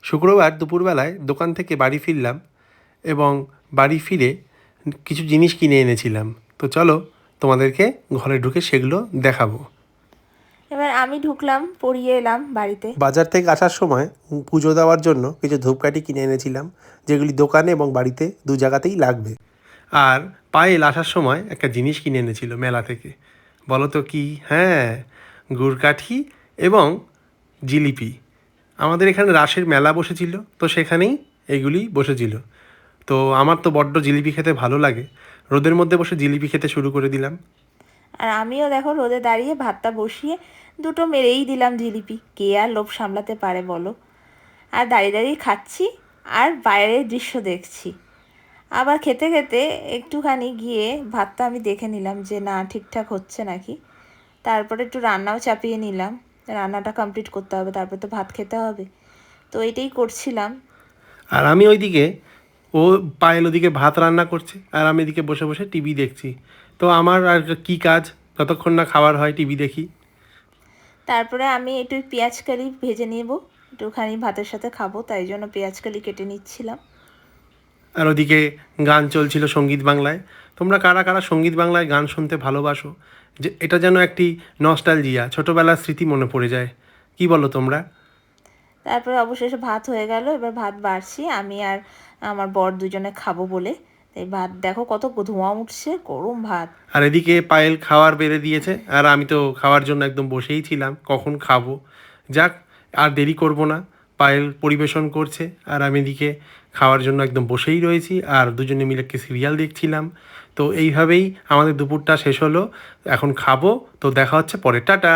শুক্রবার দুপুরবেলায় দোকান থেকে বাড়ি ফিরলাম এবং বাড়ি ফিরে কিছু জিনিস কিনে এনেছিলাম। তো চলো তোমাদেরকে ঘরে ঢুকে সেগুলো দেখাবো। এবার আমি ঢুকলাম, পড়িয়ে এলাম বাড়িতে। বাজার থেকে আসার সময় পুজো দেওয়ার জন্য কিছু ধূপকাঠি কিনে এনেছিলাম, যেগুলি দোকানে এবং বাড়িতে দু জায়গাতেই লাগবে। আর পায়েল আসার সময় একটা জিনিস কিনে এনেছিল মেলা থেকে। বলো তো কি? হ্যাঁ, গুড়কাঠি এবং জিলিপি। আমাদের এখানে রাসের মেলা বসেছিল, তো সেখানেই এইগুলি বসেছিল। তো আমার তো বড্ড জিলিপি খেতে ভালো লাগে, রোদের মধ্যে বসে জিলিপি খেতে শুরু করে দিলাম। আর আমিও দেখো রোদে দাঁড়িয়ে ভাতটা বসিয়ে দুটো মেরেই দিলাম জিলিপি। কে আর লোভ সামলাতে পারে বলো? আর দাঁড়িয়ে দাঁড়িয়ে খাচ্ছি আর বাইরের দৃশ্য দেখছি। আবার খেতে খেতে একটুখানি গিয়ে ভাতটা আমি দেখে নিলাম যে না ঠিকঠাক হচ্ছে নাকি। তারপরে একটু রান্নাও চাপিয়ে নিলাম, রান্নাটা কমপ্লিট করতে হবে, তারপর তো ভাত খেতে হবে। তো এটাই করছিলাম। আর আমি ওইদিকে, ও পায়েল ওদিকে ভাত রান্না করছে আর আমি এদিকে বসে বসে টিভি দেখছি। তো আমার আর কি কাজ, যতক্ষণ না খাবার হয় টিভি দেখি। তারপরে আমি একটু পেঁয়াজ কালি ভেজে নেব, একটুখানি ভাতের সাথে খাবো, তাই জন্য পেঁয়াজ কালি কেটে নিচ্ছিলাম। আর ওদিকে গান চলছিল সঙ্গীত বাংলায়। তোমরা কারা কারা সঙ্গীত বাংলায় গান শুনতে ভালোবাসো? যে এটা যেন একটি নস্টালজিয়া, ছোটোবেলার স্মৃতি মনে পড়ে যায়। কি বলো তোমরা? তারপরে অবশেষে ভাত হয়ে গেল। এবার ভাত বাড়ছি আমি আর আমার বর দুজনে খাবো বলে। তাই ভাত দেখো কত ধোঁয়া উঠছে, গরম ভাত। আর এদিকে পায়েল খাওয়ার বেড়ে দিয়েছে, আর আমি তো খাওয়ার জন্য একদম বসেই ছিলাম, কখন খাবো। যাক, আর দেরি করব না। পায়েল পরিবেশন করছে আর আমি এদিকে খাওয়ার জন্য একদম বসেই রয়েছি, আর দুজনে মিলে একটি সিরিয়াল দেখছিলাম। তো এইভাবেই আমাদের দুপুরটা শেষ হলো। এখন খাবো, তো দেখা হচ্ছে পরে। টাটা।